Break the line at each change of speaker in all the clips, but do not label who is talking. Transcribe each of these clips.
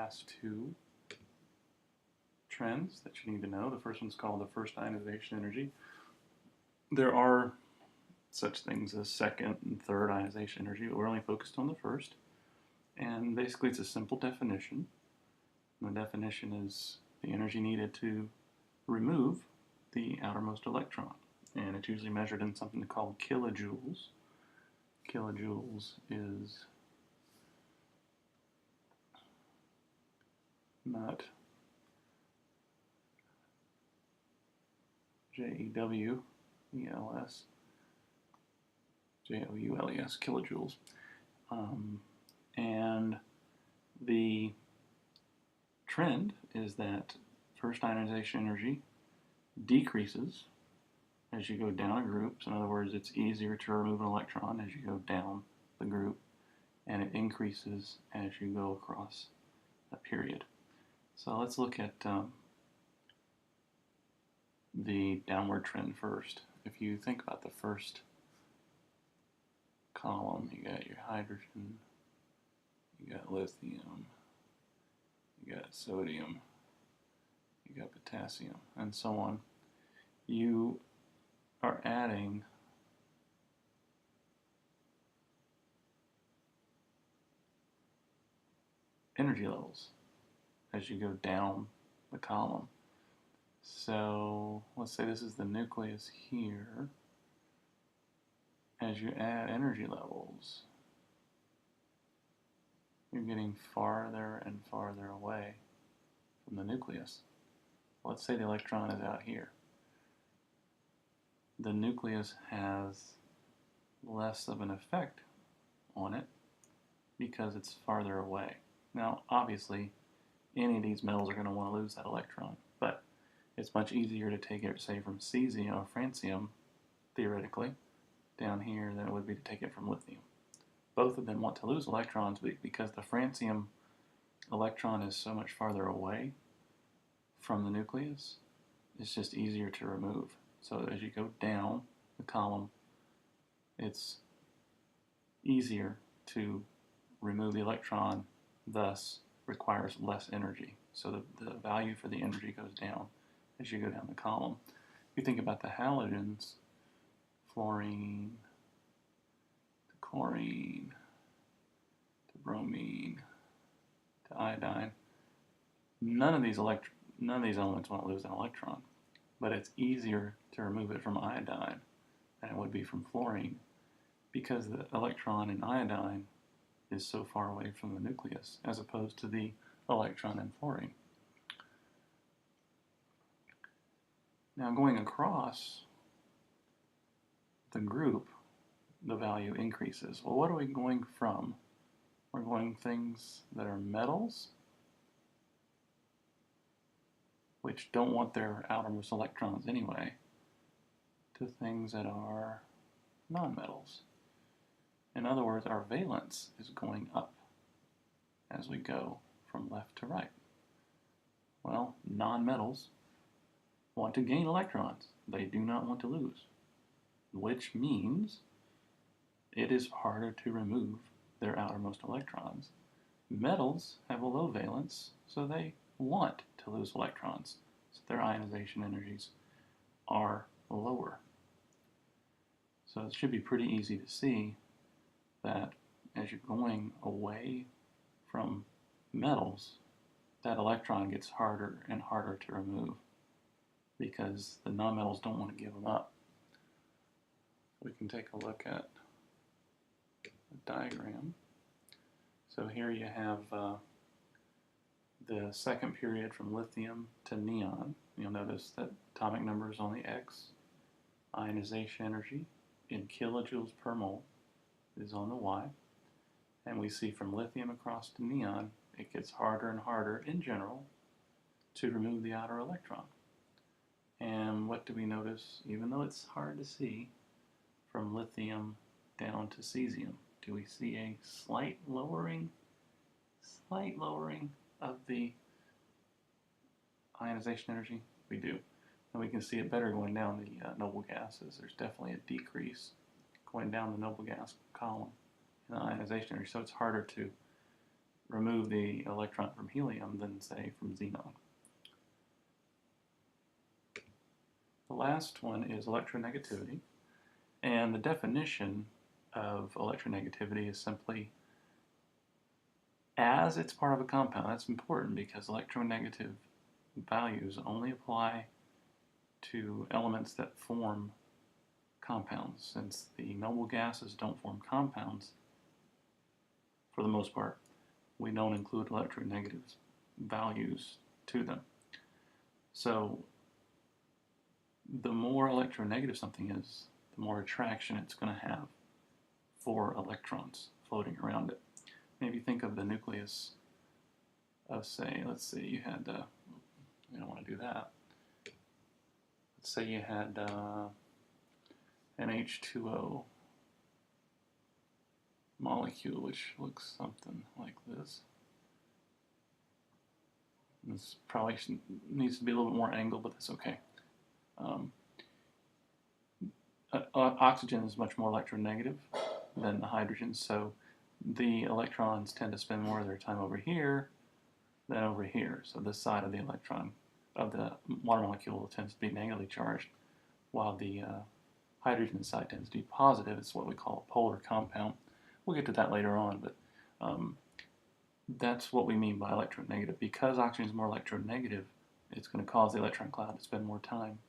last two trends that you need to know. The first one's called the first ionization energy. There are such things as second and third ionization energy, but we're only focused on the first. And basically it's a simple definition. And the definition is the energy needed to remove the outermost electron. And it's usually measured in something called kilojoules. Kilojoules is not J-E-W-E-L-S, J-O-U-L-E-S, kilojoules. And the trend is that first ionization energy decreases as you go down a group. So in other words, it's easier to remove an electron as you go down the group, and it increases as you go across a period. So let's look at the downward trend first. If you think about the first column, you got your hydrogen, you got lithium, you got sodium, you got potassium, and so on. You are adding energy levels as you go down the column. So let's say this is the nucleus here. As you add energy levels, you're getting farther and farther away from the nucleus. Let's say the electron is out here. The nucleus has less of an effect on it because it's farther away. Now, obviously, any of these metals are going to want to lose that electron, but it's much easier to take it, say, from cesium or francium, theoretically, down here than it would be to take it from lithium. Both of them want to lose electrons because the francium electron is so much farther away from the nucleus, it's just easier to remove. So as you go down the column, it's easier to remove the electron, thus requires less energy. So the value for the energy goes down as you go down the column. If you think about the halogens, fluorine to chlorine to bromine to iodine, none of these elements want to lose an electron, but it's easier to remove it from iodine than it would be from fluorine because the electron in iodine is so far away from the nucleus as opposed to the electron in fluorine. Now going across the group, the value increases. Well, what are we going from? We're going things that are metals, which don't want their outermost electrons anyway, to things that are nonmetals. In other words, our valence is going up as we go from left to right. Well, nonmetals want to gain electrons. They do not want to lose, which means it is harder to remove their outermost electrons. Metals have a low valence, so they want to lose electrons, so their ionization energies are lower. So it should be pretty easy to see that as you're going away from metals, that electron gets harder and harder to remove because the nonmetals don't want to give them up. We can take a look at a diagram. So here you have the second period from lithium to neon. You'll notice that atomic number is on the X. Ionization energy in kilojoules per mole is on the Y. And we see from lithium across to neon, it gets harder and harder in general to remove the outer electron. And what do we notice? Even though it's hard to see, from lithium down to cesium, do we see a slight lowering of the ionization energy? We do. And we can see it better going down the noble gases. There's definitely a decrease going down the noble gas column in the ionization energy, so it's harder to remove the electron from helium than, say, from xenon. The last one is electronegativity, and the definition of electronegativity is simply as it's part of a compound. That's important because electronegative values only apply to elements that form compounds. Since the noble gases don't form compounds, for the most part, we don't include electronegative values to them. So the more electronegative something is, the more attraction it's going to have for electrons floating around it. Maybe think of the nucleus of, say, let's say you had, we don't want to do that. Let's say you had an H2O molecule, which looks something like this. This probably needs to be a little bit more angled, but that's okay. Oxygen is much more electronegative than the hydrogen, so the electrons tend to spend more of their time over here than over here. So this side of the electron of the water molecule tends to be negatively charged, while the hydrogen side tends to be positive. It's what we call a polar compound. We'll get to that later on, but that's what we mean by electronegative. Because oxygen is more electronegative, it's going to cause the electron cloud to spend more time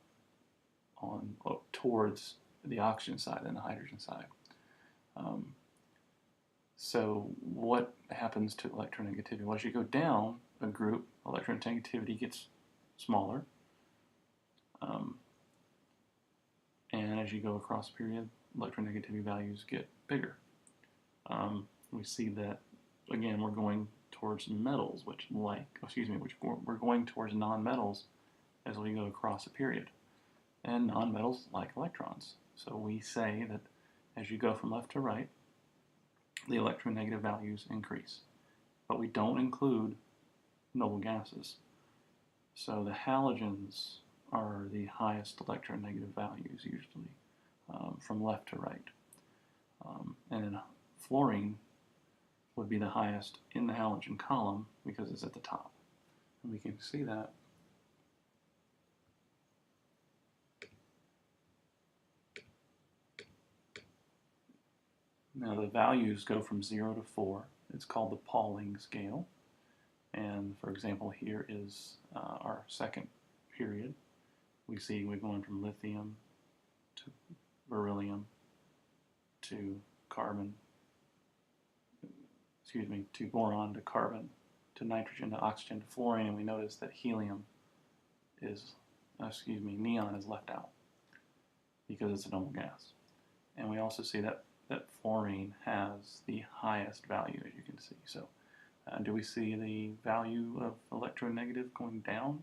towards the oxygen side than the hydrogen side. So what happens to electronegativity? Well, as you go down a group, electronegativity gets smaller. And as you go across a period, electronegativity values get bigger. We see that, again, we're going towards metals, we're going towards nonmetals as we go across a period. And nonmetals like electrons. So we say that as you go from left to right, the electronegative values increase. But we don't include noble gases. So the halogens are the highest electronegative values usually, from left to right. And then fluorine would be the highest in the halogen column because it's at the top. And we can see that now the values go from 0 to 4. It's called the Pauling scale. And for example, here is our second period. We see we're going from lithium to beryllium to carbon, to boron to carbon to nitrogen to oxygen to fluorine, and we notice that helium is, neon is left out because it's a noble gas. And we also see that fluorine has the highest value, as you can see. So do we see the value of electronegative going down?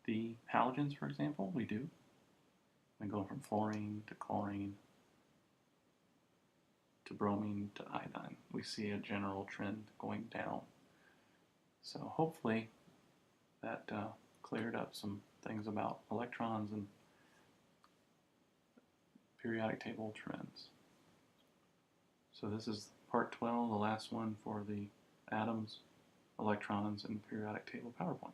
The halogens, for example, we do. We go from fluorine to chlorine to bromine to iodine. We see a general trend going down. So hopefully that cleared up some things about electrons and periodic table trends. So this is part 12, the last one for the atoms, electrons, and periodic table PowerPoint.